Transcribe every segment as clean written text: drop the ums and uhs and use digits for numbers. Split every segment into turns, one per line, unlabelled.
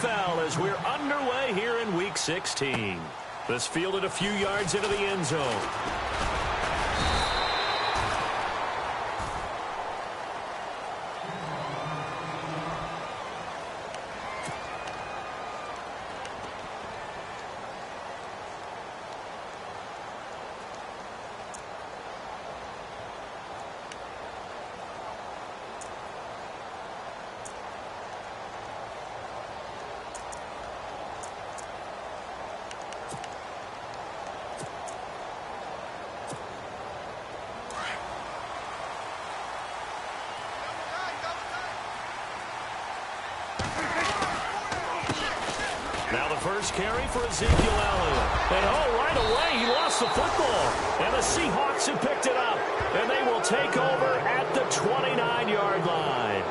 NFL as we're underway here in Week 16. This fielded a few yards into the end zone. Now the first carry for Ezekiel Elliott. And right away, he lost the football. And the Seahawks have picked it up. And they will take over at the 29-yard line.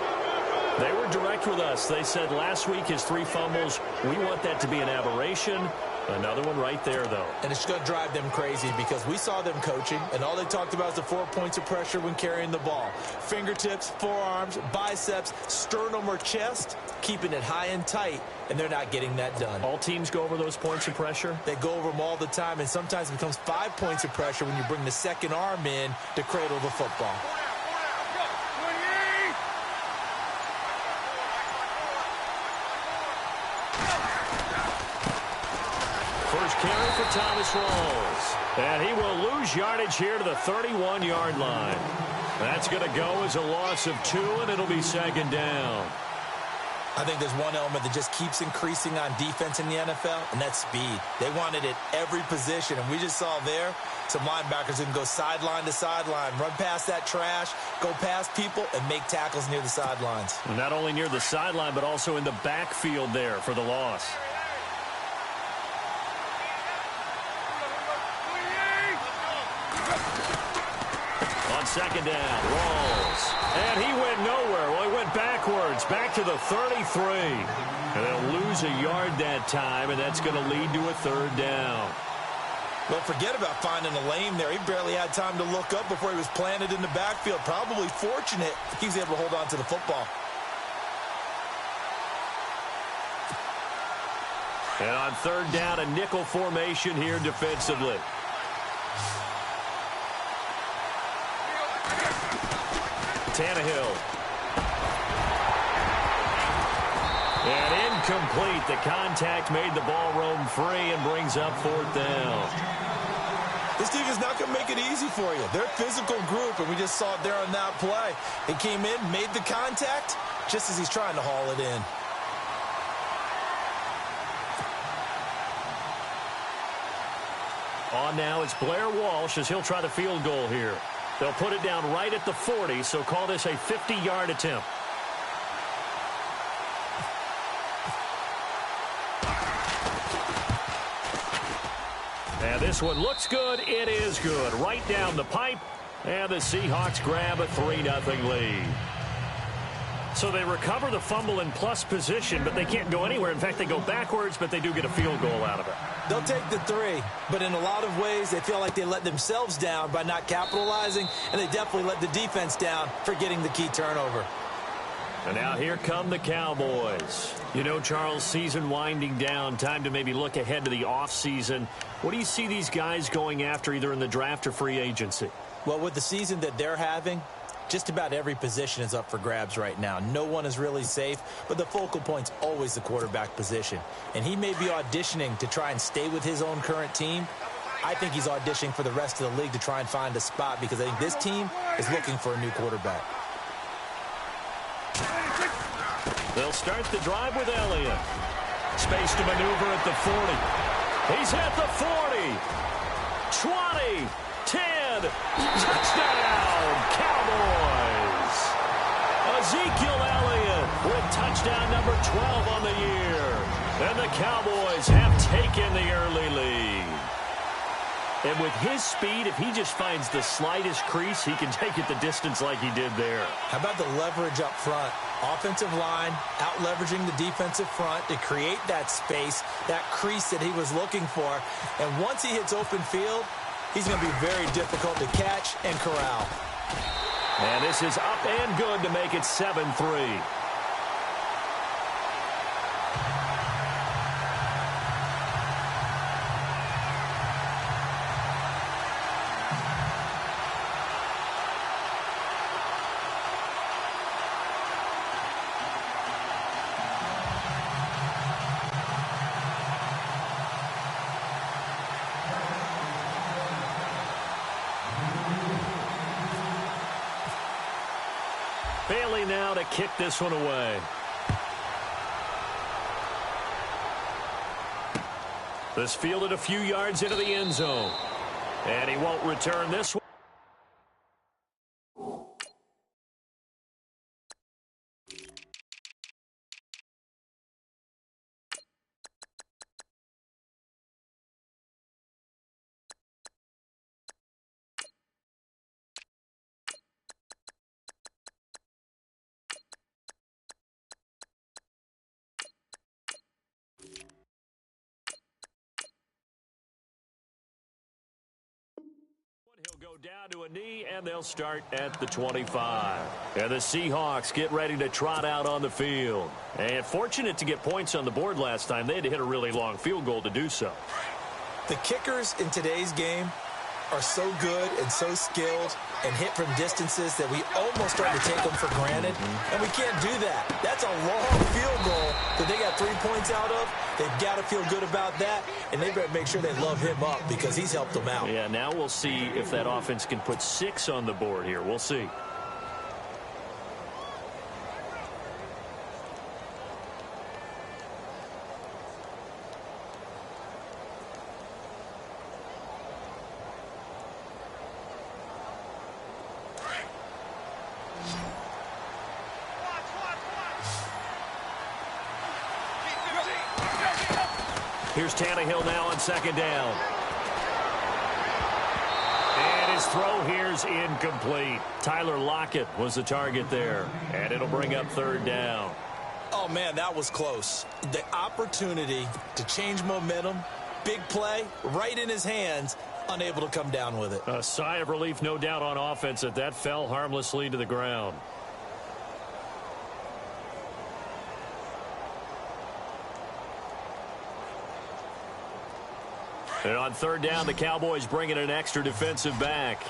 They were direct with us. They said last week his 3 fumbles, we want that to be an aberration. Another one right there, though.
And it's going to drive them crazy because we saw them coaching, and all they talked about is the 4 points of pressure when carrying the ball. Fingertips, forearms, biceps, sternum or chest, keeping it high and tight, and they're not getting that done.
All teams go over those points of pressure?
They go over them all the time, and sometimes it becomes 5 points of pressure when you bring the second arm in to cradle the football.
First carry for Thomas Rawls. And he will lose yardage here to the 31-yard line. That's going to go as a loss of 2, and it'll be second down.
I think there's one element that just keeps increasing on defense in the NFL, and that's speed. They want it at every position, and we just saw there some linebackers who can go sideline to sideline, run past that trash, go past people, and make tackles near the sidelines.
Well, not only near the sideline, but also in the backfield there for the loss. On second down, Rawls. And he went nowhere. Well, he went backwards, back to the 33. And they'll lose a yard that time, and that's going to lead to a third down.
Well, forget about finding a lane there. He barely had time to look up before he was planted in the backfield. Probably fortunate he was able to hold on to the football.
And on third down, a nickel formation here defensively. Tannehill. And incomplete. The contact made the ball roam free and brings up fourth down.
This team is not going to make it easy for you. They're a physical group, and we just saw it there on that play. He came in, made the contact, just as he's trying to haul it in.
On now, it's Blair Walsh as he'll try the field goal here. They'll put it down right at the 40, so call this a 50-yard attempt. And this one looks good. It is good. Right down the pipe. And the Seahawks grab a 3-0 lead. So they recover the fumble in plus position, but they can't go anywhere. In fact, they go backwards, but they do get a field goal out of it.
They'll take the 3, but in a lot of ways, they feel like they let themselves down by not capitalizing, and they definitely let the defense down for getting the key turnover.
And now here come the Cowboys. You know, Charles, season winding down, time to maybe look ahead to the offseason. What do you see these guys going after either in the draft or free agency?
Well, with the season that they're having, just about every position is up for grabs right now. No one is really safe, but the focal point's always the quarterback position. And he may be auditioning to try and stay with his own current team. I think he's auditioning for the rest of the league to try and find a spot because I think this team is looking for a new quarterback.
They'll start the drive with Elliott. Space to maneuver at the 40. He's at the 40. 20. 10. Touchdown, Cowboys. Ezekiel Elliott with touchdown number 12 on the year. And the Cowboys have taken the early lead. And with his speed, if he just finds the slightest crease, he can take it the distance like he did there.
How about the leverage up front? Offensive line out-leveraging the defensive front to create that space, that crease that he was looking for. And once he hits open field, he's going to be very difficult to catch and corral.
And this is up and good to make it 7-3. now to kick this one away. This fielded a few yards into the end zone. And he won't return this one. He'll go down to a knee, and they'll start at the 25. And the Seahawks get ready to trot out on the field. And fortunate to get points on the board last time. They had to hit a really long field goal to do so.
The kickers in today's game are so good and so skilled and hit from distances that we almost start to take them for granted. And we can't do that. That's a long field goal that they got 3 points out of. They've got to feel good about that, and they better make sure they love him up because he's helped them out.
Yeah, now we'll see if that offense can put 6 on the board here. We'll see. Here's Tannehill now on second down. And his throw here's incomplete. Tyler Lockett was the target there. And it'll bring up third down.
Oh, man, that was close. The opportunity to change momentum, big play, right in his hands, unable to come down with it.
A sigh of relief, no doubt, on offense that fell harmlessly to the ground. And on third down, the Cowboys bring in an extra defensive back.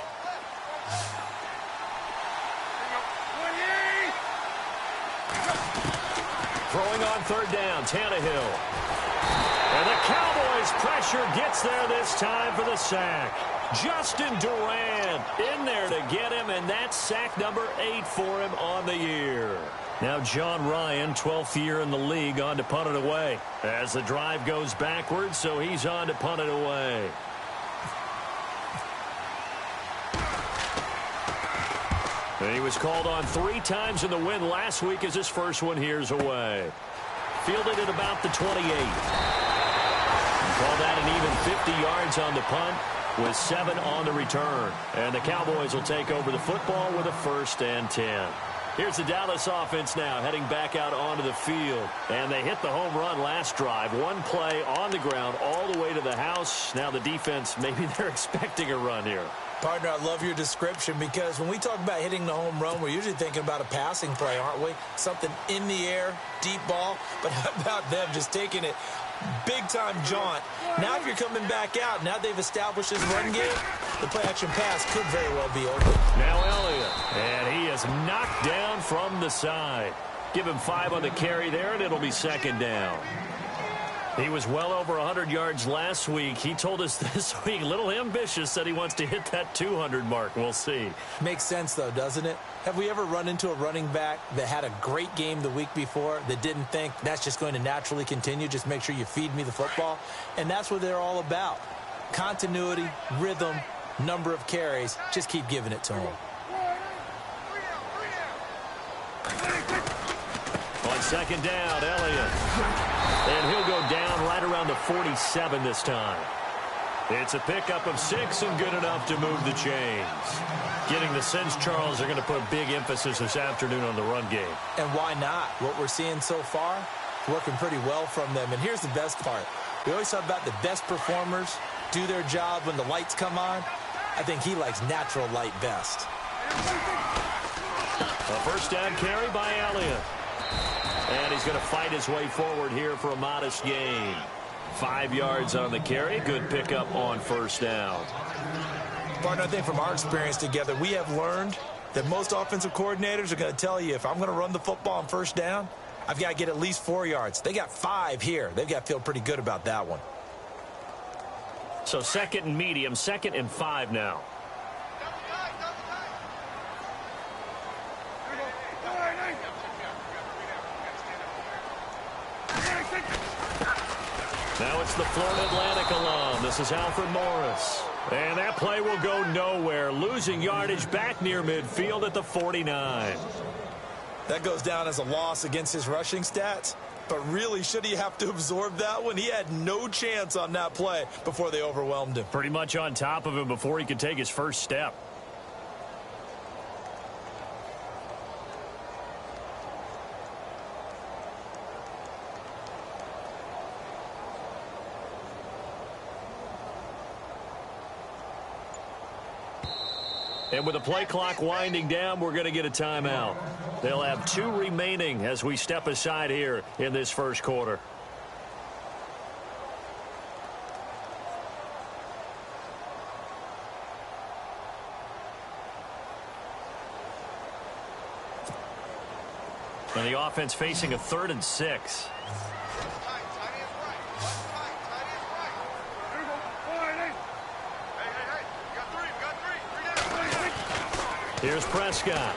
Throwing on third down, Tannehill. And the Cowboys' pressure gets there this time for the sack. Justin Durant in there to get him, and that's sack number 8 for him on the year. Now John Ryan, 12th year in the league, on to punt it away. As the drive goes backwards, so he's on to punt it away. And he was called on 3 times in the win last week as his first one here's away. Fielded at about the 28. Call that an even 50 yards on the punt with 7 on the return. And the Cowboys will take over the football with a 1st and 10. Here's the Dallas offense now heading back out onto the field. And they hit the home run last drive. 1 play on the ground all the way to the house. Now the defense, maybe they're expecting a run here.
Partner, I love your description because when we talk about hitting the home run, we're usually thinking about a passing play, aren't we? Something in the air, deep ball. But how about them just taking it big-time jaunt? Now if you're coming back out, now they've established this run game, the play-action pass could very well be open.
Now Elliott, and he is knocked down from the side. Give him 5 on the carry there, and it'll be 2nd down. He was well over 100 yards last week. He told us this week, a little ambitious, said he wants to hit that 200 mark. We'll see.
Makes sense, though, doesn't it? Have we ever run into a running back that had a great game the week before that didn't think that's just going to naturally continue? Just make sure you feed me the football. And that's what they're all about. Continuity, rhythm, number of carries. Just keep giving it to him.
On 2nd down, Elliott. And he'll go down right around the 47 this time. It's a pickup of 6 and good enough to move the chains. Getting the sense, Charles, are going to put a big emphasis this afternoon on the run game.
And why not? What we're seeing so far, working pretty well from them. And here's the best part. We always talk about the best performers do their job when the lights come on. I think he likes natural light best.
A 1st down carry by Elliott. And he's going to fight his way forward here for a modest gain. 5 yards on the carry. Good pickup on 1st down.
Partner, I think from our experience together, we have learned that most offensive coordinators are going to tell you if I'm going to run the football on 1st down, I've got to get at least 4 yards. They got 5 here. They've got to feel pretty good about that one.
So 2nd and medium, 2nd and 5 now. Now it's the Florida Atlantic alum. This is Alfred Morris. And that play will go nowhere. Losing yardage back near midfield at the 49.
That goes down as a loss against his rushing stats. But really, should he have to absorb that one? He had no chance on that play before they overwhelmed him.
Pretty much on top of him before he could take his first step. And with the play clock winding down, we're going to get a timeout. They'll have 2 remaining as we step aside here in this first quarter. And the offense facing a 3rd and 6. Here's Prescott.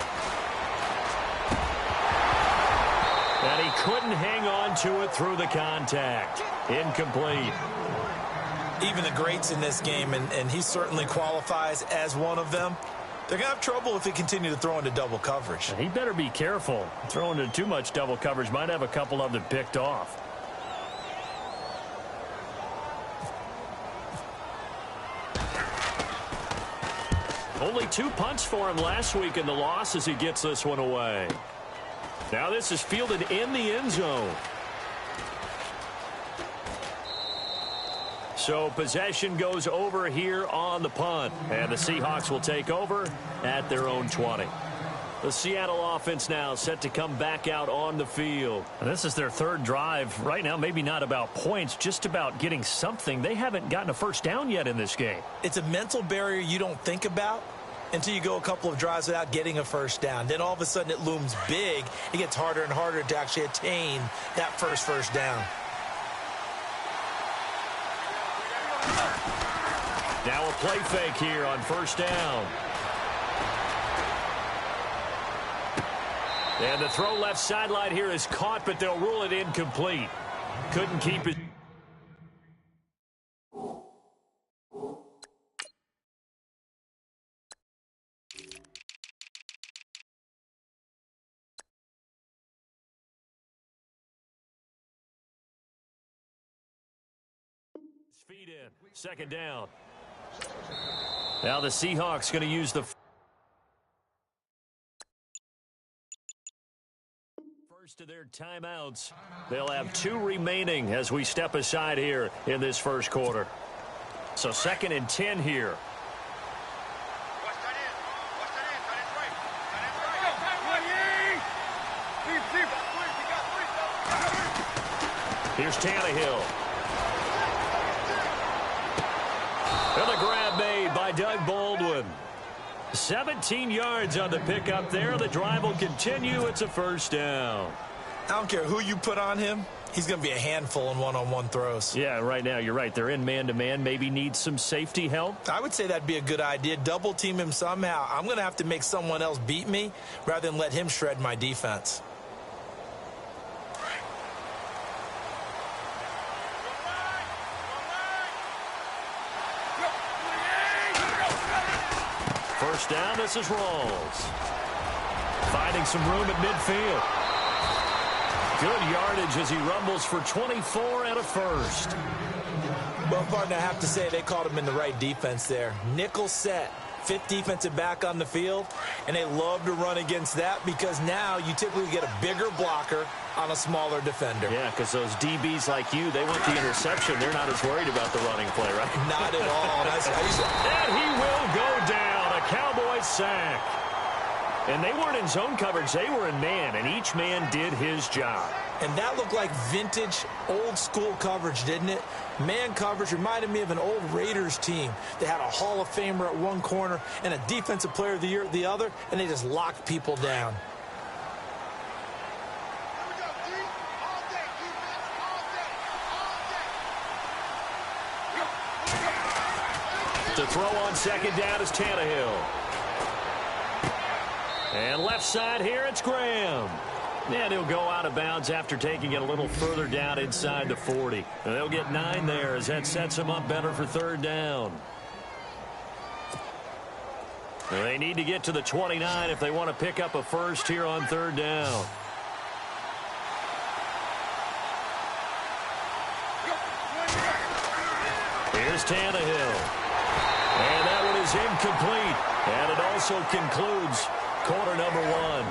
And he couldn't hang on to it through the contact. Incomplete.
Even the greats in this game, and he certainly qualifies as one of them, they're going to have trouble if they continue to throw into double coverage.
And he better be careful. Throwing into too much double coverage might have a couple of them picked off. Only 2 punts for him last week in the loss as he gets this one away. Now this is fielded in the end zone. So possession goes over here on the punt. And the Seahawks will take over at their own 20. The Seattle offense now set to come back out on the field. And this is their 3rd drive. Right now, maybe not about points, just about getting something. They haven't gotten a first down yet in this game.
It's a mental barrier you don't think about until you go a couple of drives without getting a first down. Then all of a sudden it looms big. It gets harder and harder to actually attain that first down.
Now a play fake here on first down. And the throw left sideline here is caught, but they'll rule it incomplete. Couldn't keep it. Feet in. 2nd down. Now the Seahawks going to use the first of their timeouts. They'll have 2 remaining as we step aside here in this first quarter. So 2nd and 10 here. Here's Tannehill. And the grab made by Doug Baldwin. 17 yards on the pickup there. The drive will continue. It's a first down.
I don't care who you put on him. He's going to be a handful in one-on-one throws.
Yeah, right now you're right. They're in man-to-man. Maybe needs some safety help.
I would say that'd be a good idea. Double team him somehow. I'm going to have to make someone else beat me rather than let him shred my defense.
First down, this is Rawls. Finding some room at midfield. Good yardage as he rumbles for 24 and a first.
Well, partner, I have to say they caught him in the right defense there. Nickel set, 5th defensive back on the field, and they love to run against that because now you typically get a bigger blocker on a smaller defender.
Yeah, because those DBs like you, they want the interception. They're not as worried about the running play, right?
Not at all.
And he will go down. A Cowboys sack. And they weren't in zone coverage. They were in man, and each man did his job.
And that looked like vintage, old-school coverage, didn't it? Man coverage reminded me of an old Raiders team. They had a Hall of Famer at one corner and a Defensive Player of the Year at the other, and they just locked people down.
To throw on second down is Tannehill. And left side here, it's Graham. And he'll go out of bounds after taking it a little further down inside the 40. And they'll get 9 there as that sets them up better for third down. They need to get to the 29 if they want to pick up a first here on third down. Here's Tannehill. And that one is incomplete. And it also concludes quarter number 1.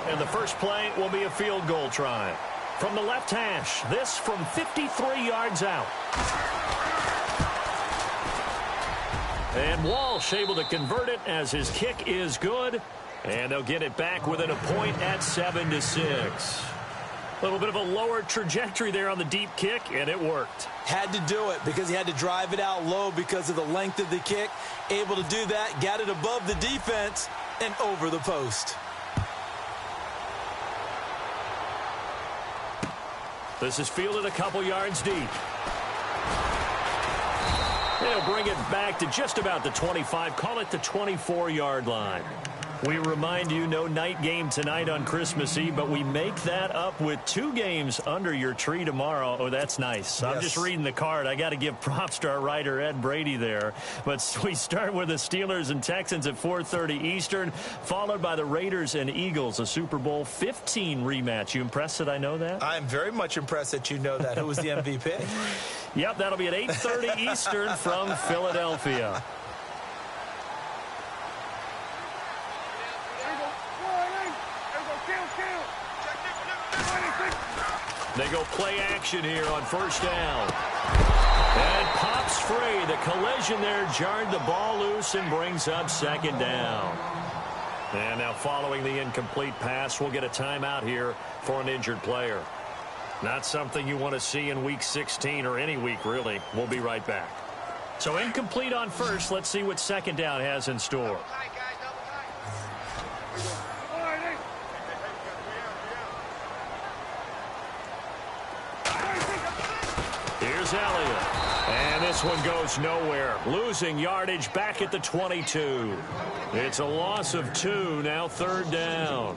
And the first play will be a field goal try. From the left hash, this from 53 yards out. And Walsh able to convert it as his kick is good. And they'll get it back within a point at 7-6. A little bit of a lower trajectory there on the deep kick, and it worked.
Had to do it because he had to drive it out low because of the length of the kick. Able to do that, got it above the defense and over the post.
This is fielded a couple yards deep. They'll bring it back to just about the 25, call it the 24-yard line. We remind you, no night game tonight on Christmas Eve, but we make that up with 2 games under your tree tomorrow. Oh, that's nice. Yes. I'm just reading the card. I got to give props to our writer, Ed Brady, there. But we start with the Steelers and Texans at 4:30 Eastern, followed by the Raiders and Eagles, a Super Bowl 15 rematch. You impressed that I know that?
I'm very much impressed that you know that. Who was the MVP?
Yep, that'll be at 8:30 Eastern from Philadelphia. They go play action here on first down. And pops free. The collision there jarred the ball loose and brings up second down. And now following the incomplete pass, we'll get a timeout here for an injured player. Not something you want to see in Week 16 or any week, really. We'll be right back. So incomplete on first. Let's see what second down has in store. Here's Elliott. And this one goes nowhere. Losing yardage back at the 22. It's a loss of 2, now third down.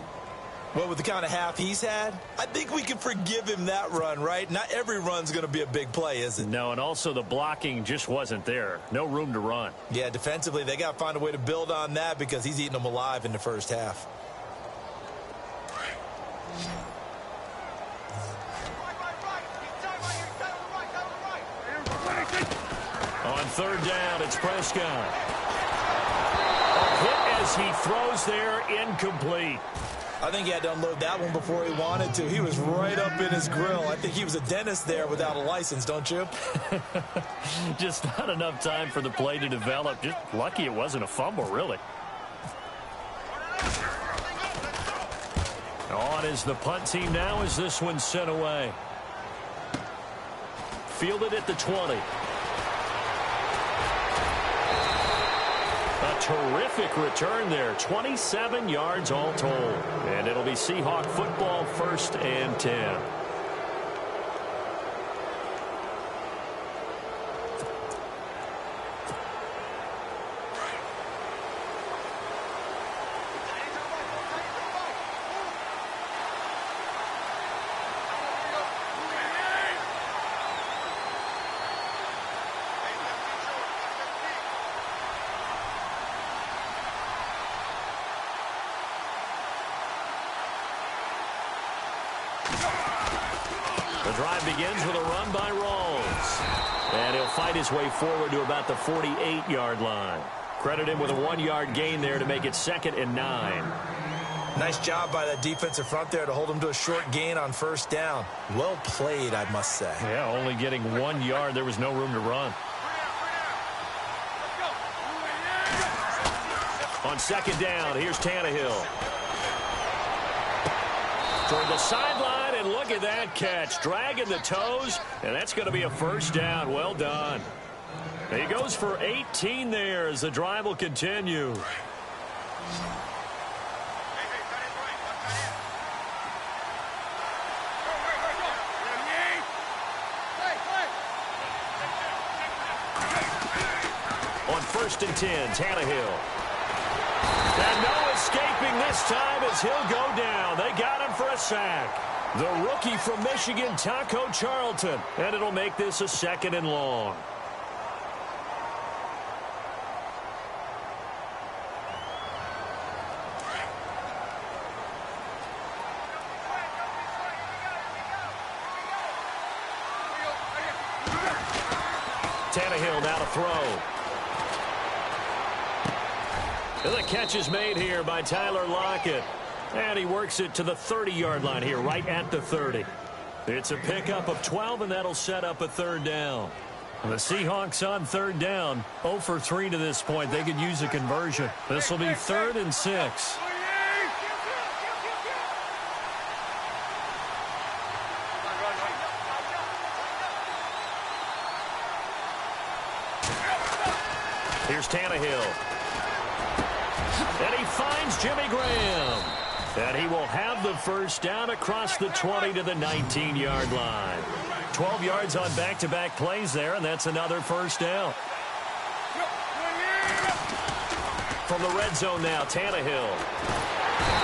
Well, with the kind of half he's had, I think we can forgive him that run, right? Not every run's going to be a big play, is it?
No, and also the blocking just wasn't there. No room to run.
Yeah, defensively, they got to find a way to build on that because he's eating them alive in the first half.
On third down, it's Prescott. A hit as he throws there, incomplete.
I think he had to unload that one before he wanted to. He was right up in his grill. I think he was a dentist there without a license, don't you?
Just not enough time for the play to develop. Just lucky it wasn't a fumble, really. On is the punt team now as this one's sent away. Fielded at the 20. A terrific return there. 27 yards all told. And it'll be Seahawk football, 1st and 10. The drive begins with a run by Rawls. And he'll fight his way forward to about the 48-yard line. Credit him with a 1-yard gain there to make it 2nd and 9.
Nice job by that defensive front there to hold him to a short gain on first down. Well played, I must say.
Yeah, only getting 1 yard. There was no room to run. On second down, here's Tannehill. Toward the sideline, and look at that catch. Dragging the toes, and that's going to be a first down. Well done. He goes for 18 there as the drive will continue. On 1st and 10, Tannehill. And no escaping this time as he'll go down. They got him for a sack. The rookie from Michigan, Taco Charlton. And it'll make this a 2nd and long. Tannehill now to throw. And the catch is made here by Tyler Lockett. And he works it to the 30-yard line here, right at the 30. It's a pickup of 12, and that'll set up a 3rd down. The Seahawks on 3rd down, 0 for 3 to this point. They could use a conversion. This will be 3rd and 6. Here's Tannehill. And he finds Jimmy Graham. And he will have the 1st down across the 20 to the 19-yard line. 12 yards on back-to-back plays there, and that's another 1st down. From the red zone now, Tannehill.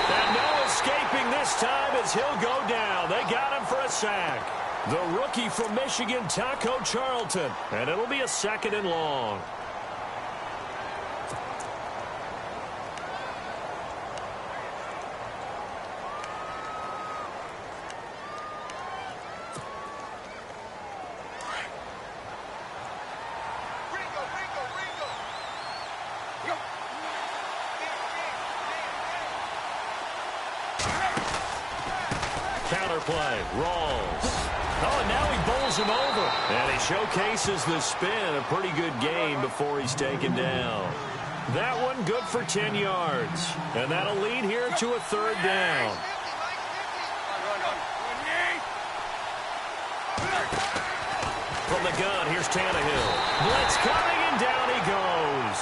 And no escaping this time as he'll go down. They got him for a sack. The rookie from Michigan, Taco Charlton. And it'll be a 2nd and long. Play, Rawls. Oh, and now he bowls him over. And he showcases the spin. A pretty good gain before he's taken down. That one good for 10 yards. And that'll lead here to a 3rd down. From the gun, here's Tannehill. Blitz coming, and down he goes.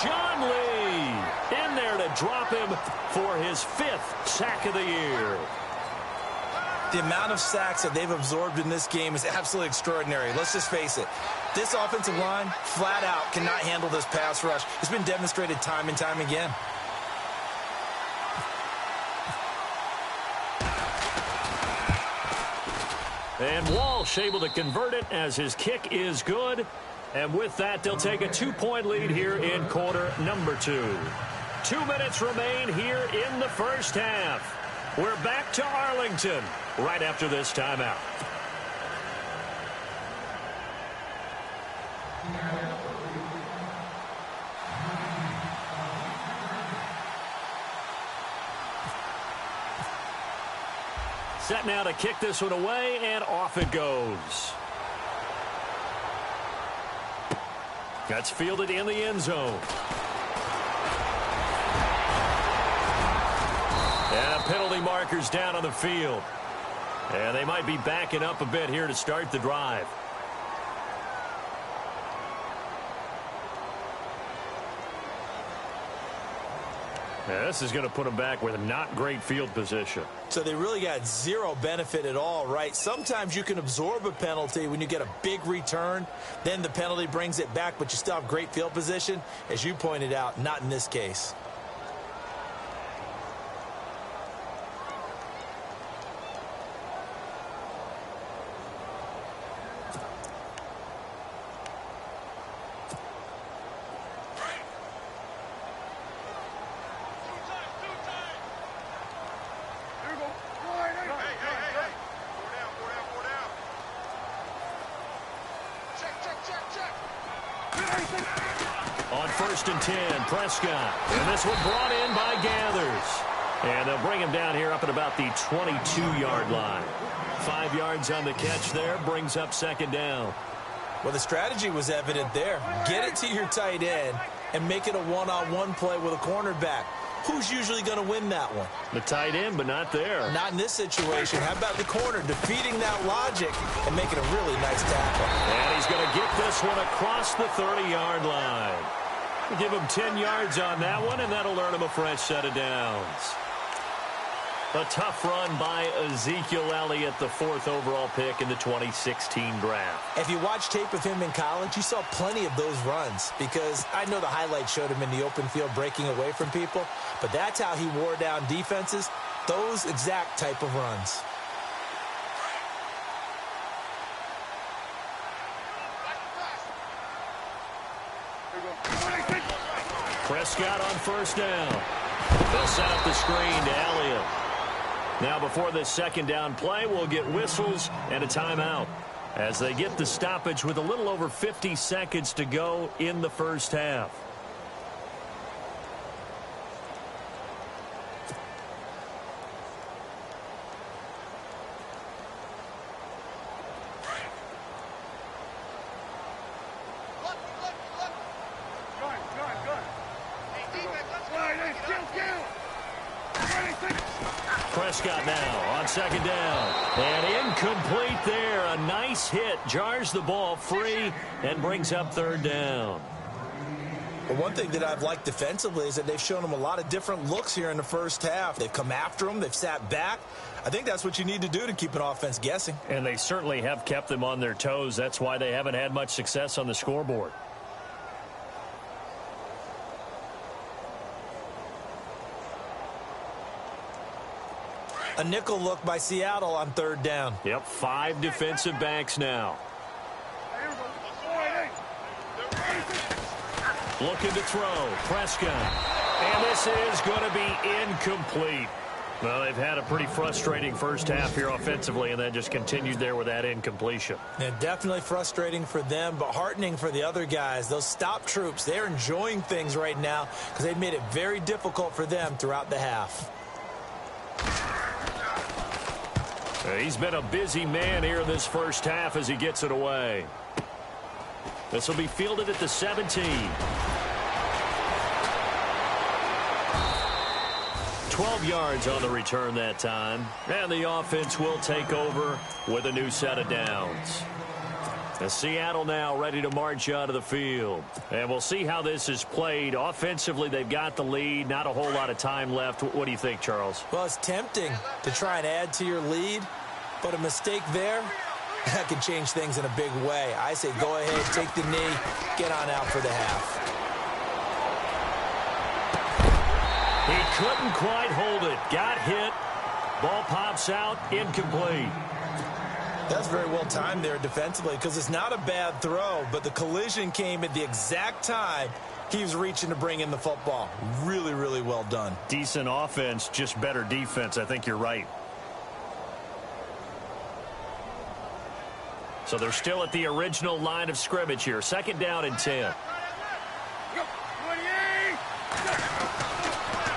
Sean Lee in there to drop him for his 5th sack of the year.
The amount of sacks that they've absorbed in this game is absolutely extraordinary. Let's just face it. This offensive line, flat out, cannot handle this pass rush. It's been demonstrated time and time again.
And Walsh able to convert it as his kick is good. And with that, they'll take a 2-point lead here in quarter number 2. 2 minutes remain here in the 1st half. We're back to Arlington right after this timeout. Set now to kick this one away, and off it goes. That's fielded in the end zone. And penalty markers down on the field. And they might be backing up a bit here to start the drive. Yeah, this is going to put them back with not great field position.
So they really got zero benefit at all, right? Sometimes you can absorb a penalty when you get a big return. Then the penalty brings it back, but you still have great field position. As you pointed out, not in this case.
On 1st and 10, Prescott. And this one brought in by Gathers. And they'll bring him down here up at about the 22-yard line. 5 yards on the catch there, brings up 2nd down.
Well, the strategy was evident there. Get it to your tight end and make it a one-on-one play with a cornerback. Who's usually going to win that one?
The tight end, but not there.
Not in this situation. How about the corner defeating that logic and making a really nice tackle?
And he's going to get this one across the 30-yard line. Give him 10 yards on that one, and that'll earn him a fresh set of downs. A tough run by Ezekiel Elliott, the 4th overall pick in the 2016 draft.
If you watch tape of him in college, you saw plenty of those runs because I know the highlights showed him in the open field breaking away from people, but that's how he wore down defenses, those exact type of runs.
Prescott on first down. They'll set up the screen to Elliott. Now before this second down play, we'll get whistles and a timeout as they get the stoppage with a little over 50 seconds to go in the first half. Prescott now on second down. And incomplete there. A nice hit. Jars the ball free and brings up third down.
Well, one thing that I've liked defensively is that they've shown him a lot of different looks here in the first half. They've come after him. They've sat back. I think that's what you need to do to keep an offense guessing.
And they certainly have kept them on their toes. That's why they haven't had much success on the scoreboard.
A nickel look by Seattle on third down.
Yep, 5 defensive backs now. Looking to throw. Prescott. And this is going to be incomplete. Well, they've had a pretty frustrating first half here offensively, and then just continued there with that incompletion.
Yeah, definitely frustrating for them, but heartening for the other guys. Those stop troops, they're enjoying things right now because they've made it very difficult for them throughout the half.
He's been a busy man here in this first half as he gets it away. This will be fielded at the 17. 12 yards on the return that time. And the offense will take over with a new set of downs. As Seattle now ready to march out of the field. And we'll see how this is played. Offensively, they've got the lead. Not a whole lot of time left. What do you think, Charles?
Well, it's tempting to try and add to your lead, but a mistake there, that could change things in a big way. I say go ahead, take the knee, get on out for the half.
He couldn't quite hold it. Got hit. Ball pops out. Incomplete.
That's very well timed there defensively because it's not a bad throw, but the collision came at the exact time he was reaching to bring in the football. Really, really well done.
Decent offense, just better defense. I think you're right. So they're still at the original line of scrimmage here. Second down and 10.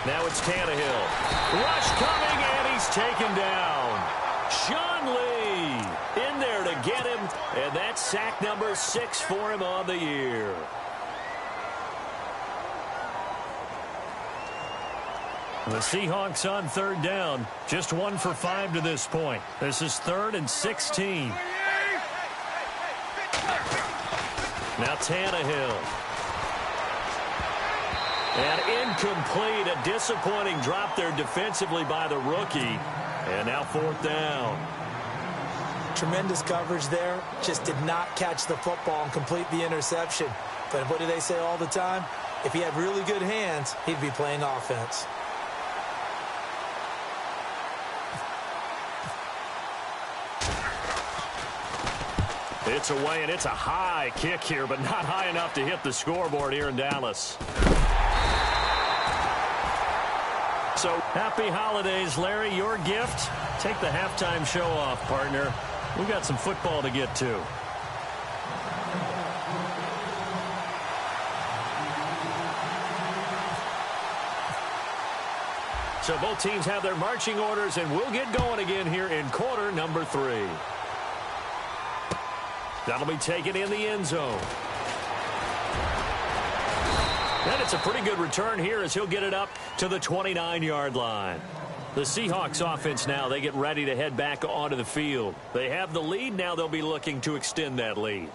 Now it's Tannehill. Rush coming, and he's taken down. Sean Lee in there to get him, and that's sack number 6 for him on the year. The Seahawks on third down, just 1 for 5 to this point. This is 3rd and 16. Now Tannehill. And incomplete, a disappointing drop there defensively by the rookie. And now 4th down.
Tremendous coverage there. Just did not catch the football and complete the interception. But what do they say all the time? If he had really good hands, he'd be playing offense.
It's away, and it's a high kick here, but not high enough to hit the scoreboard here in Dallas. So, happy holidays, Larry. Your gift? Take the halftime show off, partner. We've got some football to get to. So both teams have their marching orders, and we'll get going again here in quarter number 3. That'll be taken in the end zone. And it's a pretty good return here as he'll get it up to the 29-yard line. The Seahawks offense now, they get ready to head back onto the field. They have the lead. Now they'll be looking to extend that lead.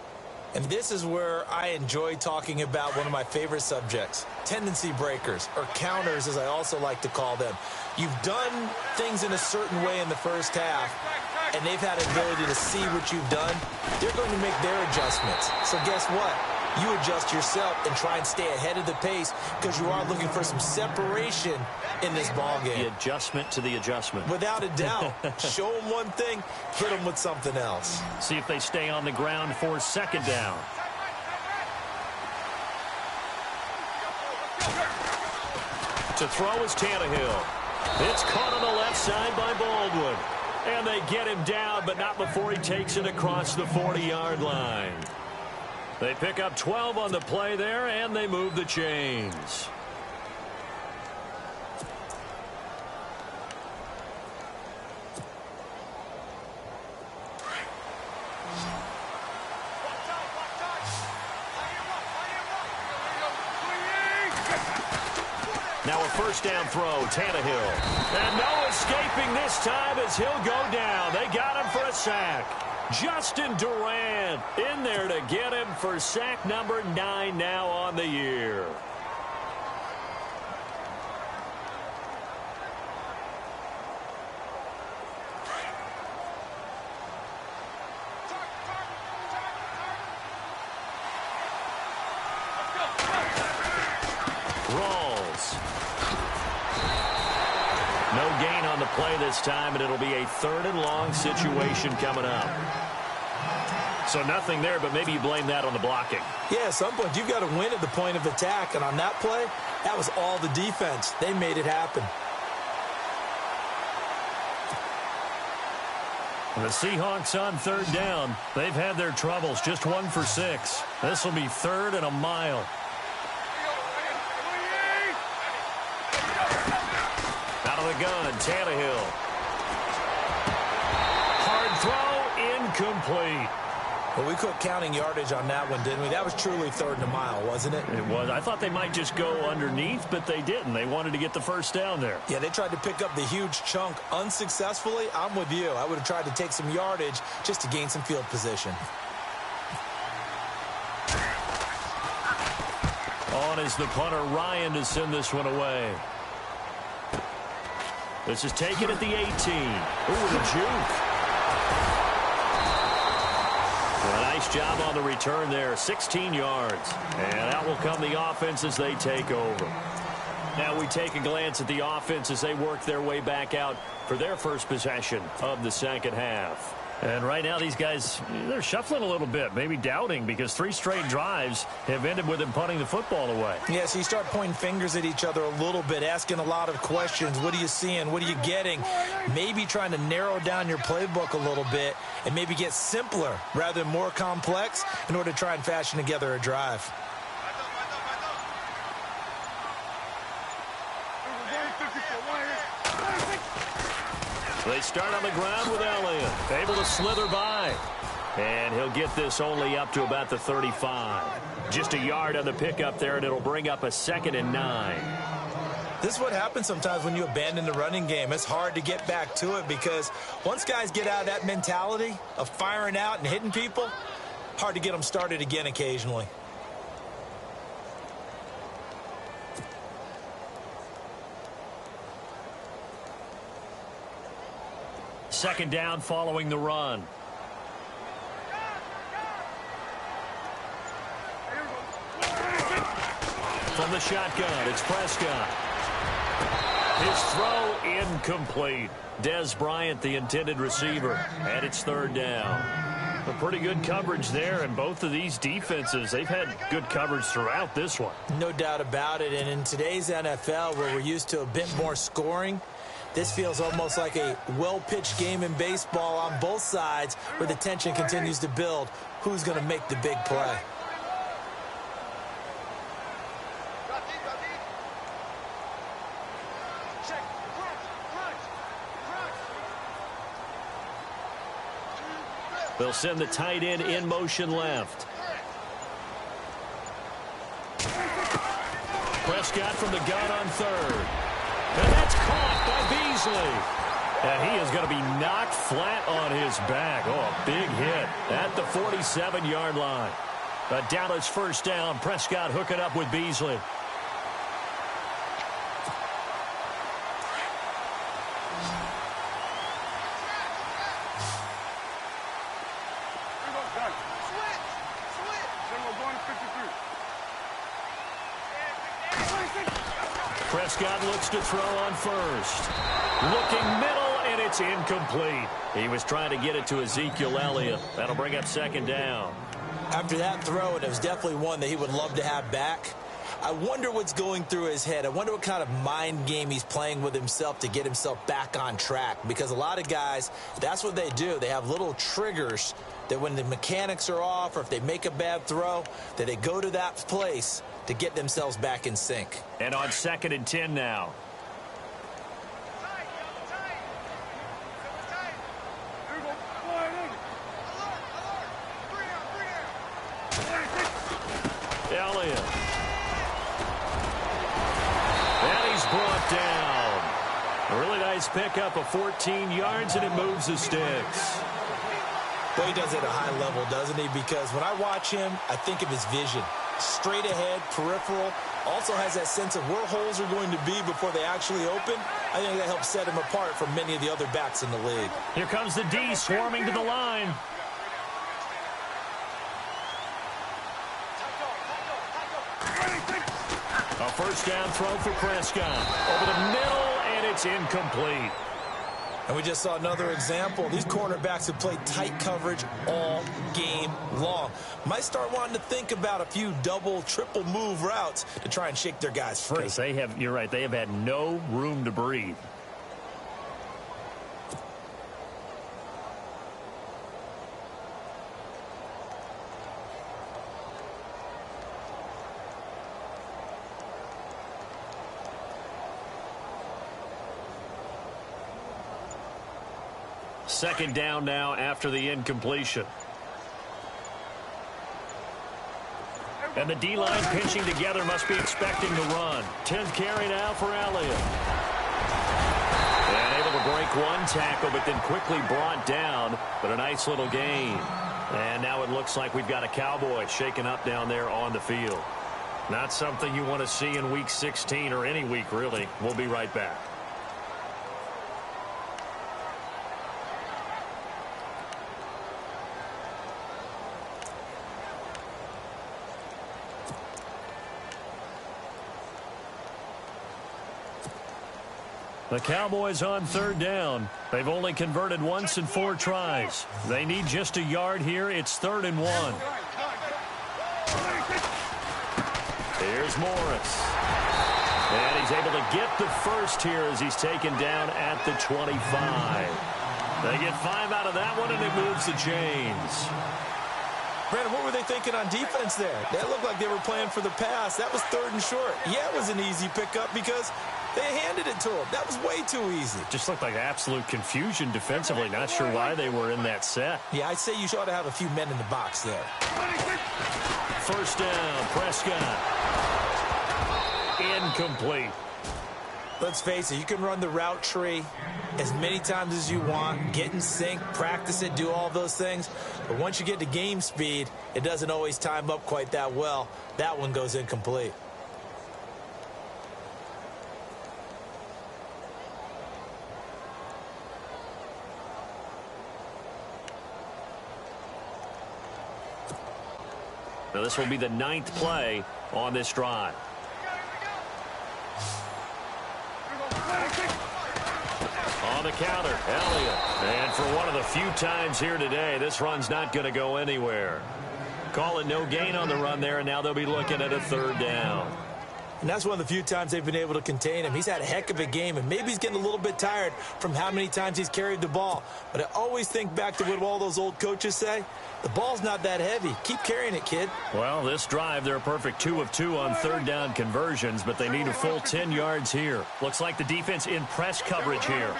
And this is where I enjoy talking about one of my favorite subjects, tendency breakers, or counters as I also like to call them. You've done things in a certain way in the first half, and they've had an ability to see what you've done. They're going to make their adjustments. So guess what? You adjust yourself and try and stay ahead of the pace because you are looking for some separation in this ball game.
The adjustment to the adjustment.
Without a doubt. Show them one thing, hit them with something else.
See if they stay on the ground for second down. To throw is Tannehill. It's caught on the left side by Baldwin. And they get him down, but not before he takes it across the 40-yard line. They pick up 12 on the play there, and they move the chains. Now a first down throw, Tannehill. And no escaping this time as he'll go down. They got him for a sack. Justin Durant in there to get him for sack number 9 now on the year. No gain on the play this time, and it'll be a 3rd and long situation coming up. So nothing there, but maybe you blame that on the blocking.
Yeah, at some point you've got to win at the point of attack, and on that play, that was all the defense. They made it happen.
The Seahawks on 3rd down. They've had their troubles, just 1 for 6. This will be 3rd and a mile. Out of the gun, Tannehill. Hard throw, incomplete.
Well, we quit counting yardage on that one, didn't we? That was truly 3rd and a mile, wasn't it?
It was. I thought they might just go underneath, but they didn't. They wanted to get the first down there.
Yeah, they tried to pick up the huge chunk unsuccessfully. I'm with you. I would have tried to take some yardage just to gain some field position.
On is the punter, Ryan, to send this one away. This is taken at the 18. Ooh, the juke. Well, a nice job on the return there. 16 yards. And out will come the offense as they take over. Now we take a glance at the offense as they work their way back out for their first possession of the second half. And right now these guys, they're shuffling a little bit, maybe doubting, because 3 straight drives have ended with them punting the football away.
Yeah, so you start pointing fingers at each other a little bit, asking a lot of questions. What are you seeing? What are you getting? Maybe trying to narrow down your playbook a little bit and maybe get simpler rather than more complex in order to try and fashion together a drive.
They start on the ground with Elliott, able to slither by. And he'll get this only up to about the 35. Just a yard on the pickup there, and it'll bring up a 2nd and 9.
This is what happens sometimes when you abandon the running game. It's hard to get back to it because once guys get out of that mentality of firing out and hitting people, hard to get them started again occasionally.
Second down following the run. From the shotgun, it's Prescott. His throw incomplete. Des Bryant, the intended receiver, and it's 3rd down. A pretty good coverage there, and both of these defenses, they've had good coverage throughout this one.
No doubt about it, and in today's NFL, where we're used to a bit more scoring, this feels almost like a well-pitched game in baseball on both sides where the tension continues to build. Who's going to make the big play?
They'll send the tight end in motion left. Prescott from the gun on 3rd. And that's caught by Beasley. And he is going to be knocked flat on his back. Oh, a big hit at the 47-yard line. A Dallas first down. Prescott hooking up with Beasley. Prescott looks to throw on first. Looking middle, and it's incomplete. He was trying to get it to Ezekiel Elliott. That'll bring up second down.
After that throw, and it was definitely one that he would love to have back, I wonder what's going through his head. I wonder what kind of mind game he's playing with himself to get himself back on track. Because a lot of guys, that's what they do. They have little triggers that when the mechanics are off or if they make a bad throw, that they go to that place to get themselves back in sync.
And on 2nd and 10 now. Elliott. And he's brought down. A really nice pickup of 14 yards, and it moves the sticks.
Boy, he does it at a high level, doesn't he? Because when I watch him, I think of his vision. Straight ahead, peripheral. Also has that sense of where holes are going to be before they actually open. I think that helps set him apart from many of the other backs in the league.
Here comes the D swarming to the line. A first down throw for Prescott. Over the middle, and it's incomplete.
And we just saw another example. These cornerbacks have played tight coverage all game long. Might start wanting to think about a few double, triple move routes to try and shake their guys free.
Because you're right, they have had no room to breathe. Second down now after the incompletion. And the D-line pinching together, must be expecting to run. 10th carry now for Elliott. And able to break one tackle, but then quickly brought down. But a nice little gain. And now it looks like we've got a Cowboy shaken up down there on the field. Not something you want to see in Week 16 or any week, really. We'll be right back. The Cowboys on third down. They've only converted once in 4 tries. They need just a yard here. It's 3rd and 1. Here's Morris. And he's able to get the first here as he's taken down at the 25. They get 5 out of that one, and it moves the chains.
Brandon, what were they thinking on defense there? That looked like they were playing for the pass. That was 3rd and short. Yeah, it was an easy pickup because they handed it to him. That was way too easy.
Just looked like absolute confusion defensively. Not sure why they were in that set.
Yeah, I'd say you ought to have a few men in the box there.
First down, Prescott. Incomplete.
Let's face it, you can run the route tree as many times as you want, get in sync, practice it, do all those things. But once you get to game speed, it doesn't always time up quite that well. That one goes incomplete.
Now this will be the 9th play on this drive. On the counter, Elliott. And for one of the few times here today, this run's not going to go anywhere. Call it no gain on the run there, and now they'll be looking at a 3rd down.
And that's one of the few times they've been able to contain him. He's had a heck of a game, and maybe he's getting a little bit tired from how many times he's carried the ball. But I always think back to what all those old coaches say. The ball's not that heavy. Keep carrying it, kid.
Well, this drive, they're a perfect 2 of 2 on 3rd down conversions, but they need a full 10 yards here. Looks like the defense in press coverage here.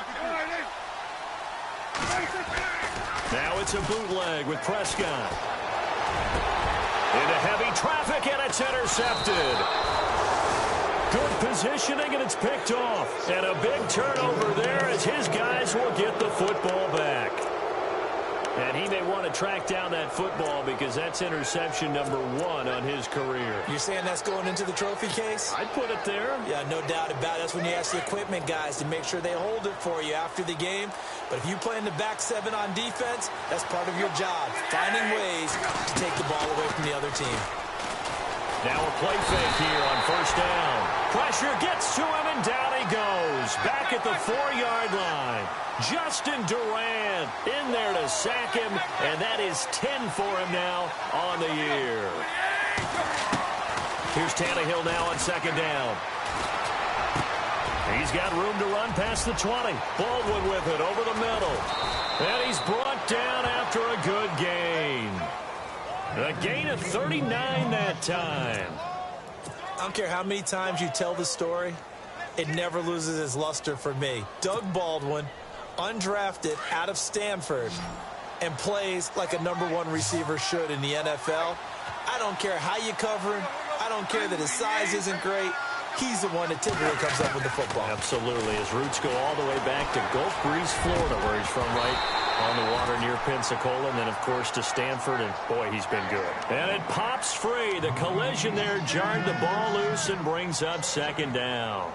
Now it's a bootleg with Prescott. Into heavy traffic, and it's intercepted. Good positioning, and it's picked off. And a big turnover there as his guys will get the football back. And he may want to track down that football because that's interception number 1 on his career.
You're saying that's going into the trophy case?
I'd put it there.
Yeah, no doubt about it. That's when you ask the equipment guys to make sure they hold it for you after the game. But if you play in the back 7 on defense, that's part of your job, finding ways to take the ball away from the other team.
Now a play fake here on first down. Pressure gets to him, and down he goes. Back at the 4-yard line. Justin Durant in there to sack him, and that is 10 for him now on the year. Here's Tannehill now on second down. He's got room to run past the 20. Baldwin with it over the middle. And he's brought down after a good gain. A gain of 39 that time.
I don't care how many times you tell the story, it never loses its luster for me. Doug Baldwin, undrafted out of Stanford, and plays like a #1 receiver should in the NFL. I don't care how you cover him. I don't care that his size isn't great. He's the one that typically comes up with the football.
Absolutely. His roots go all the way back to Gulf Breeze, Florida, where he's from, right on the water near Pensacola, and then, of course, to Stanford, and, boy, he's been good. And it pops free. The collision there jarred the ball loose and brings up second down.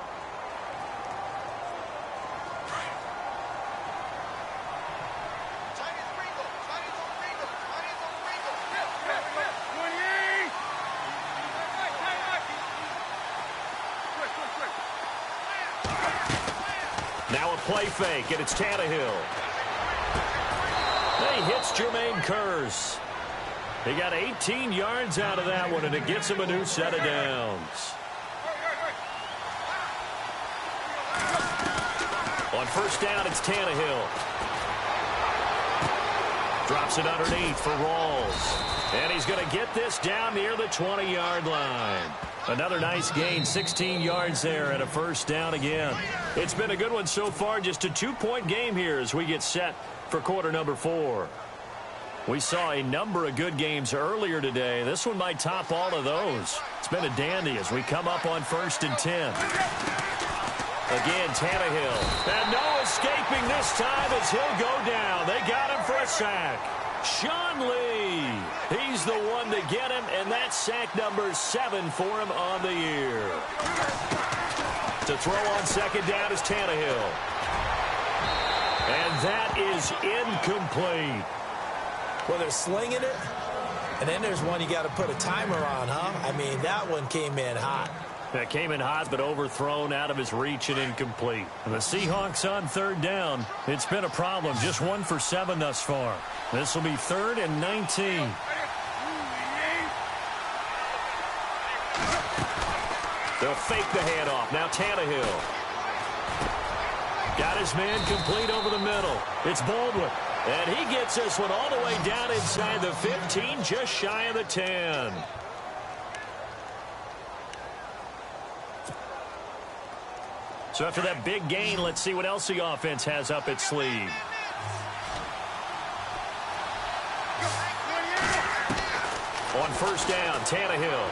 Now a play fake, and it's Tannehill. He hits Jermaine Kearse. He got 18 yards out of that one, and it gets him a new set of downs. On first down, it's Tannehill. Drops it underneath for Rawls. And he's going to get this down near the 20-yard line. Another nice gain, 16 yards there, and a first down again. It's been a good one so far, just a 2-point game here as we get set for quarter number 4. We saw a number of good games earlier today. This one might top all of those. It's been a dandy as we come up on first and 10. Again, Tannehill. And no escaping this time as he'll go down. They got him for a sack. Sean Lee, he's the one to get him, and that's sack number 7 for him on the year. To throw on second down is Tannehill. And that is incomplete.
Well, they're slinging it, and then there's one you got to put a timer on, huh? I mean, that one came in hot.
That came in hot, but overthrown, out of his reach, and incomplete. And the Seahawks on third down. It's been a problem. Just 1 for 7 thus far. This will be 3rd and 19. They'll fake the handoff. Now Tannehill. Got his man complete over the middle. It's Baldwin. And he gets this one all the way down inside the 15, just shy of the 10. So after that big gain, let's see what else the offense has up its sleeve. On first down, Tannehill.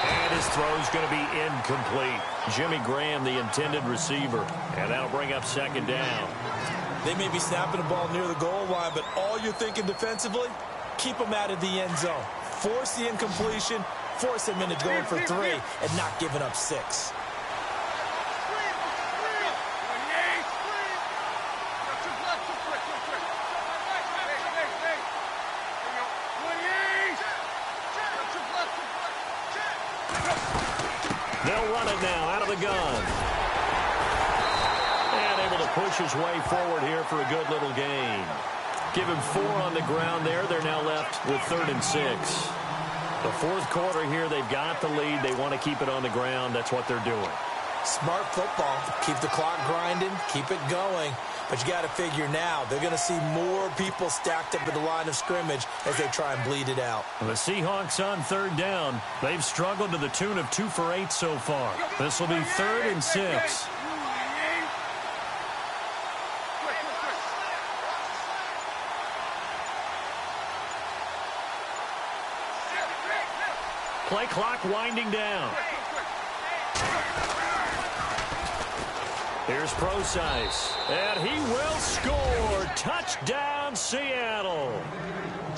And his throw's going to be incomplete. Jimmy Graham, the intended receiver. And that'll bring up second down.
They may be snapping the ball near the goal line, but all you're thinking defensively, keep them out of the end zone. Force the incompletion, force them into going for 3, and not giving up 6.
They'll run it now out of the gun. And able to push his way forward here for a good little gain. Give him 4 on the ground there. They're now left with 3rd and 6. The fourth quarter here, they've got the lead. They want to keep it on the ground. That's what they're doing.
Smart football. Keep the clock grinding. Keep it going. But you got to figure now, they're going to see more people stacked up at the line of scrimmage as they try and bleed it out.
The Seahawks on third down. They've struggled to the tune of 2 for 8 so far. This will be 3rd and 6. Play clock winding down. Here's Procise, and he will score. Touchdown, Seattle.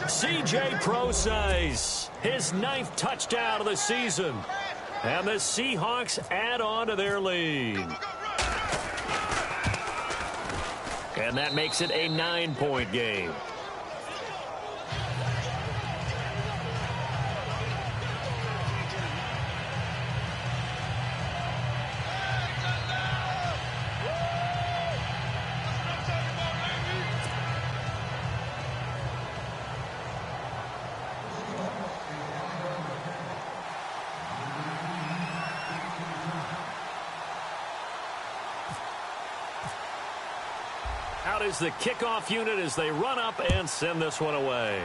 C.J. Procise, his 9th touchdown of the season. And the Seahawks add on to their lead. And that makes it a 9-point game. out is the kickoff unit as they run up and send this one away.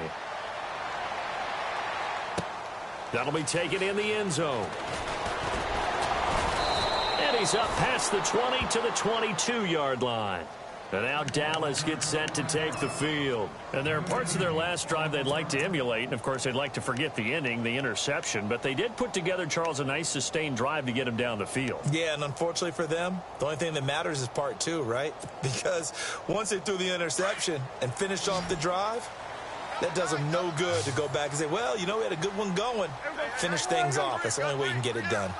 That'll be taken in the end zone. And he's up past the 20 to the 22-yard line. And now Dallas gets set to take the field. And there are parts of their last drive they'd like to emulate. And, of course, they'd like to forget the ending, the interception. But they did put together, Charles, a nice sustained drive to get him down the field.
Yeah, and unfortunately for them, the only thing that matters is part two, right? Because once they threw the interception and finished off the drive, that does them no good to go back and say, well, you know, we had a good one going. Finish things off. That's the only way you can get it done.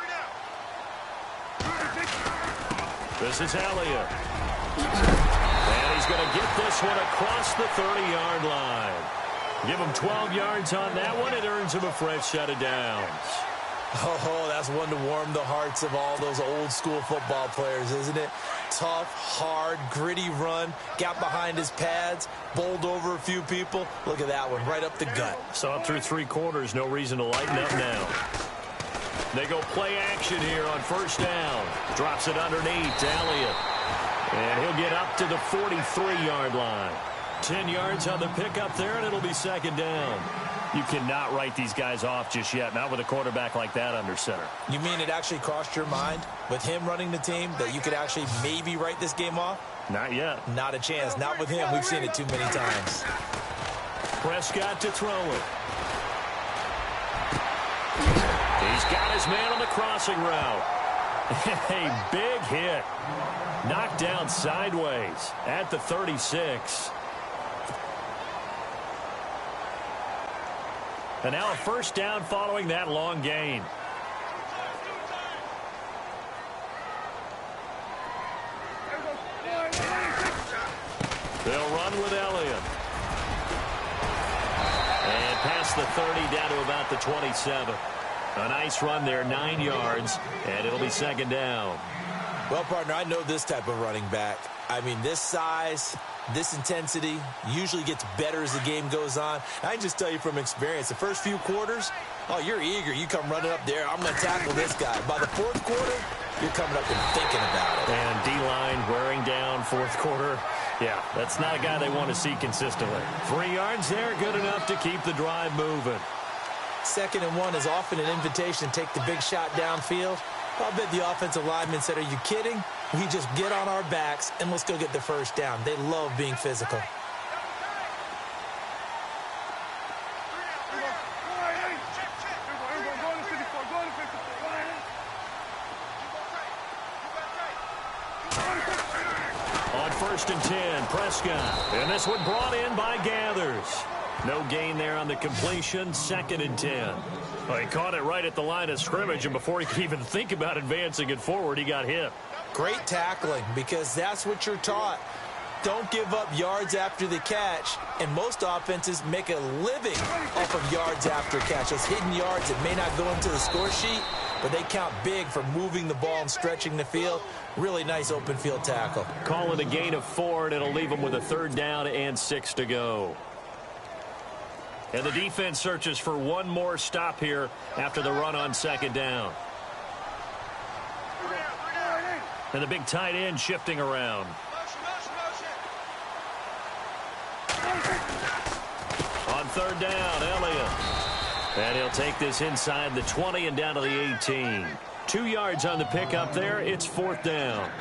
This is Elliott. And he's going to get this one across the 30-yard line. Give him 12 yards on that one. It earns him a fresh set of downs.
Oh, that's one to warm the hearts of all those old-school football players, isn't it? Tough, hard, gritty run, got behind his pads, bowled over a few people. Look at that one, right up the gut.
Saw it through 3 quarters, no reason to lighten up now. They go play action here on first down. Drops it underneath to Elliott. And he'll get up to the 43-yard line. 10 yards on the pickup there, and it'll be second down. You cannot write these guys off just yet, not with a quarterback like that under center.
You mean it actually crossed your mind with him running the team that you could actually maybe write this game off?
Not yet.
Not a chance. Not with him. We've seen it too many times.
Prescott to throw it. He's got his man on the crossing route. A big hit. Knocked down sideways at the 36. And now a first down following that long gain. They'll run with Elliott. And past the 30 down to about the 27. A nice run there, 9 yards, and it'll be second down.
Well, partner, I know this type of running back. I mean, this size, this intensity usually gets better as the game goes on. I can just tell you from experience, the first few quarters, oh, you're eager. You come running up there. I'm going to tackle this guy. By the fourth quarter, you're coming up and thinking about it.
And D-line wearing down fourth quarter. Yeah, that's not a guy they want to see consistently. 3 yards there, good enough to keep the drive moving.
2nd and 1 is often an invitation to take the big shot downfield. I'll bet the offensive lineman said, are you kidding? We just get on our backs and let's go get the first down. They love being physical.
On 1st and 10, Prescott. And this one brought in by Gathers. No gain there on the completion. 2nd and 10. Well, he caught it right at the line of scrimmage, and before he could even think about advancing it forward, he got hit.
Great tackling, because that's what you're taught. Don't give up yards after the catch, and most offenses make a living off of yards after catch. Those hidden yards that may not go into the score sheet, but they count big for moving the ball and stretching the field. Really nice open field tackle.
Call it a gain of 4, and it'll leave them with a 3rd down and 6 to go. And the defense searches for one more stop here after the run on 2nd down. And the big tight end shifting around. On 3rd down, Elliott. And he'll take this inside the 20 and down to the 18. 2 yards on the pickup there. It's 4th down.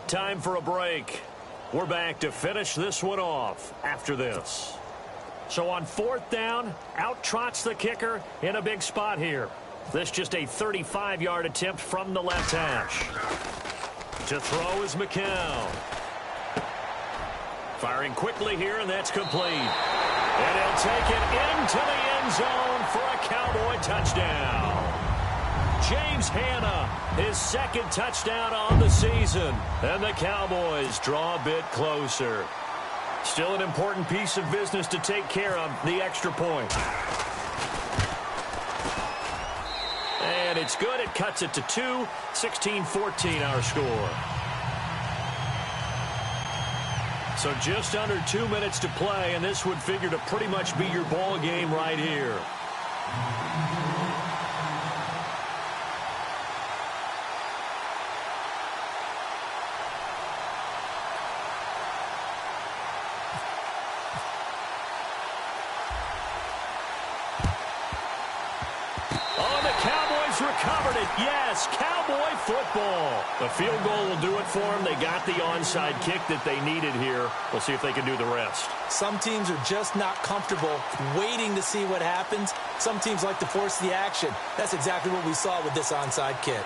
Time for a break. We're back to finish this one off after this. So on 4th down, out trots the kicker in a big spot here. This just a 35-yard attempt from the left hash. To throw is McCown. Firing quickly here, and that's complete. And he'll take it into the end zone for a Cowboy touchdown. James Hanna, his 2nd touchdown on the season. And the Cowboys draw a bit closer. Still an important piece of business to take care of, the extra point. And it's good. It cuts it to 2. 16-14 our score. So just under 2 minutes to play, and this would figure to pretty much be your ball game right here. Recovered it. Yes, Cowboy football. The field goal will do it for them. They got the onside kick that they needed here. We'll see if they can do the rest.
Some teams are just not comfortable waiting to see what happens. Some teams like to force the action. That's exactly what we saw with this onside kick.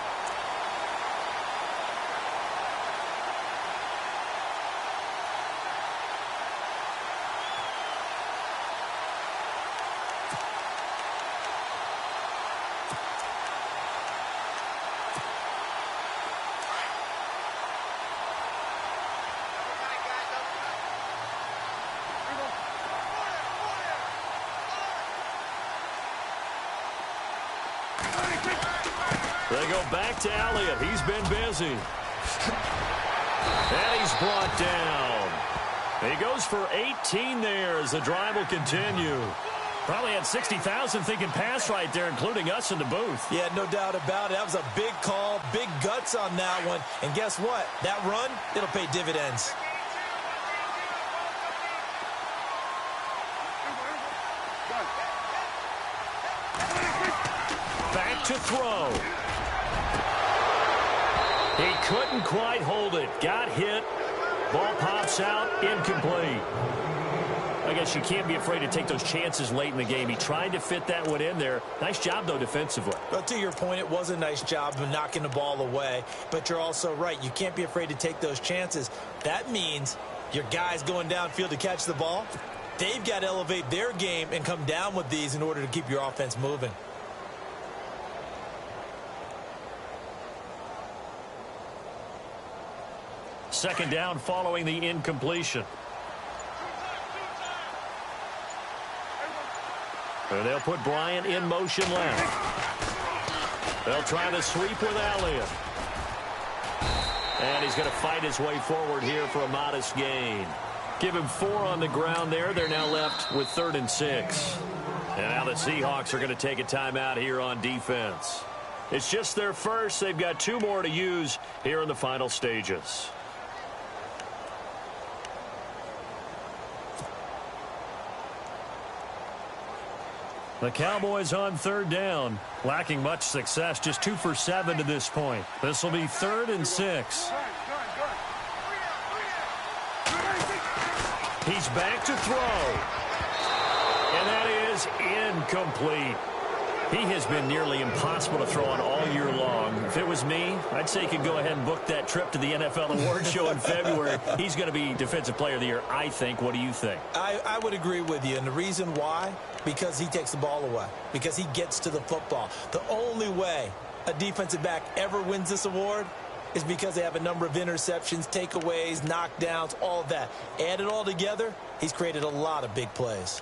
They go back to Elliott. He's been busy. And he's brought down. He goes for 18 there as the drive will continue. Probably had 60,000 thinking pass right there, including us in the booth.
Yeah, no doubt about it. That was a big call, big guts on that one. And guess what? That run, it'll pay dividends.
Back to throw. He couldn't quite hold it. Got hit. Ball pops out. Incomplete. I guess you can't be afraid to take those chances late in the game. He tried to fit that one in there. Nice job, though, defensively.
Well, to your point, it was a nice job of knocking the ball away. But you're also right. You can't be afraid to take those chances. That means your guys going downfield to catch the ball, they've got to elevate their game and come down with these in order to keep your offense moving.
Second down following the incompletion. And they'll put Bryant in motion left. They'll try the sweep with Elliott. And he's going to fight his way forward here for a modest gain. Give him 4 on the ground there. They're now left with 3rd and 6. And now the Seahawks are going to take a timeout here on defense. It's just their first. They've got 2 more to use here in the final stages. The Cowboys on 3rd down, lacking much success, just 2 for 7 to this point. This will be 3rd and 6. He's back to throw. And that is incomplete. He has been nearly impossible to throw on all year long. If it was me, I'd say he could go ahead and book that trip to the NFL Awards show in February. He's going to be Defensive Player of the Year, I think. What do you think?
I would agree with you. And the reason why? Because he takes the ball away. Because he gets to the football. The only way a defensive back ever wins this award is because they have a number of interceptions, takeaways, knockdowns, all of that. Add it all together, he's created a lot of big plays.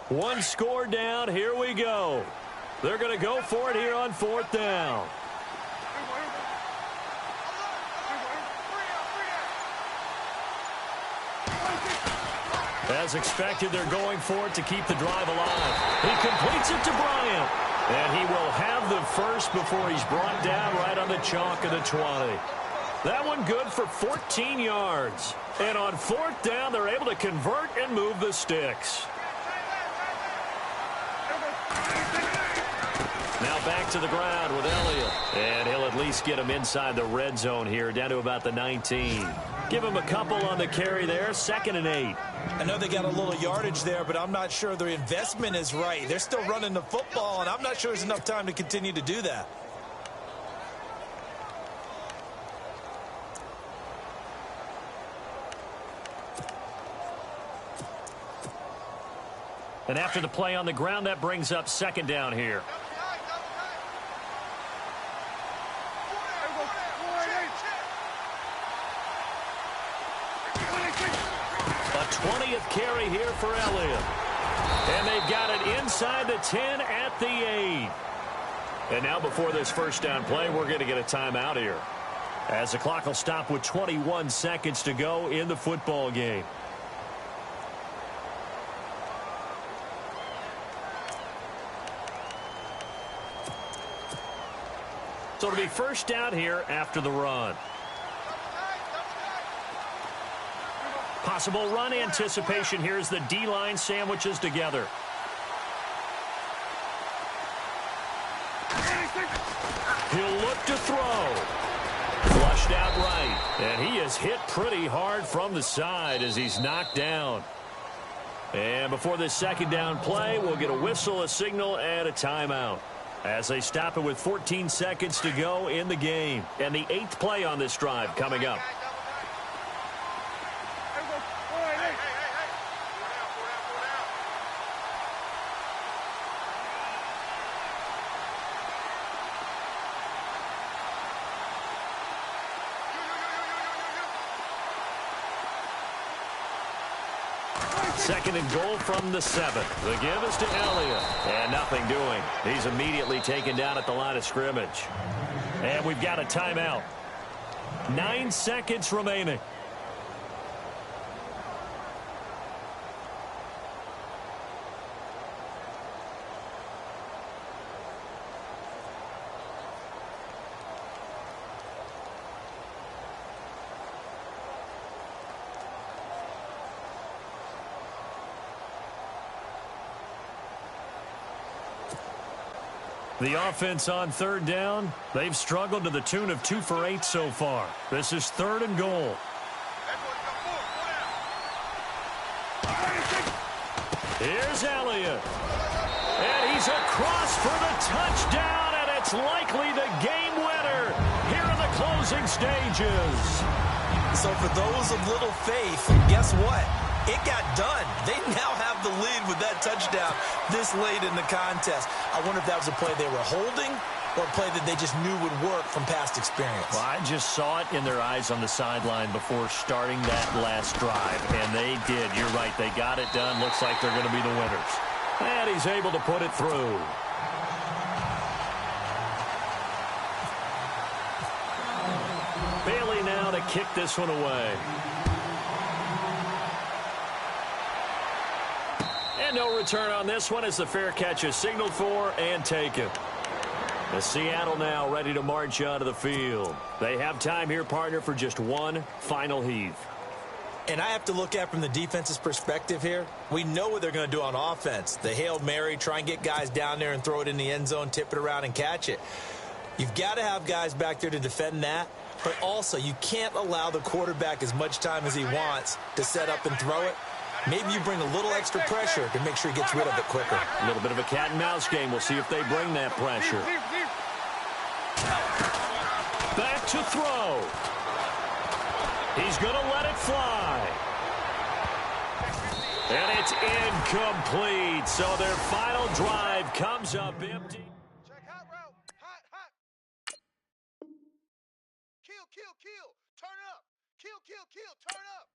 One score down. Here we go. They're going to go for it here on 4th down. As expected, they're going for it to keep the drive alive. He completes it to Bryant. And he will have the first before he's brought down right on the chalk of the 20. That one good for 14 yards. And on 4th down, they're able to convert and move the sticks. Now back to the ground with Elliott. And he'll at least get him inside the red zone here, down to about the 19. Give him a couple on the carry there, 2nd and 8.
I know they got a little yardage there, but I'm not sure their investment is right. They're still running the football, and I'm not sure there's enough time to continue to do that.
And after the play on the ground, that brings up 2nd down here. A 20th carry here for Elliott. And they've got it inside the 10 at the 8. And now before this first down play, we're going to get a timeout here, as the clock will stop with 21 seconds to go in the football game. So it'll be first down here after the run. Possible run anticipation here as the D-line sandwiches together. He'll look to throw. Flushed out right. And he is hit pretty hard from the side as he's knocked down. And before this second down play, we'll get a whistle, a signal, and a timeout, as they stop it with 14 seconds to go in the game. And the 8th play on this drive coming up. Second and goal from the 7. The give is to Elliott. And nothing doing. He's immediately taken down at the line of scrimmage. And we've got a timeout. 9 seconds remaining. The offense on third down, they've struggled to the tune of 2 for 8 so far. This is 3rd and goal. Here's Elliott. And he's across for the touchdown, and it's likely the game winner here in the closing stages.
So for those of little faith, guess what? It got done. They now have the lead with that touchdown this late in the contest. I wonder if that was a play they were holding or a play that they just knew would work from past experience.
Well, I just saw it in their eyes on the sideline before starting that last drive, and they did. You're right. They got it done. Looks like they're going to be the winners. And he's able to put it through. Bailey now to kick this one away. And no return on this one as the fair catch is signaled for and taken. The Seattle now ready to march onto the field. They have time here, partner, for just one final heave.
And I have to look at from the defense's perspective here. We know what they're going to do on offense. The Hail Mary, try and get guys down there and throw it in the end zone, tip it around and catch it. You've got to have guys back there to defend that. But also, you can't allow the quarterback as much time as he wants to set up and throw it. Maybe you bring a little extra pressure to make sure he gets rid of it quicker.
A little bit of a cat and mouse game. We'll see if they bring that pressure. Back to throw. He's going to let it fly. And it's incomplete. So their final drive comes up empty.
Check hot route. Hot. Kill. Turn up. Kill. Turn up.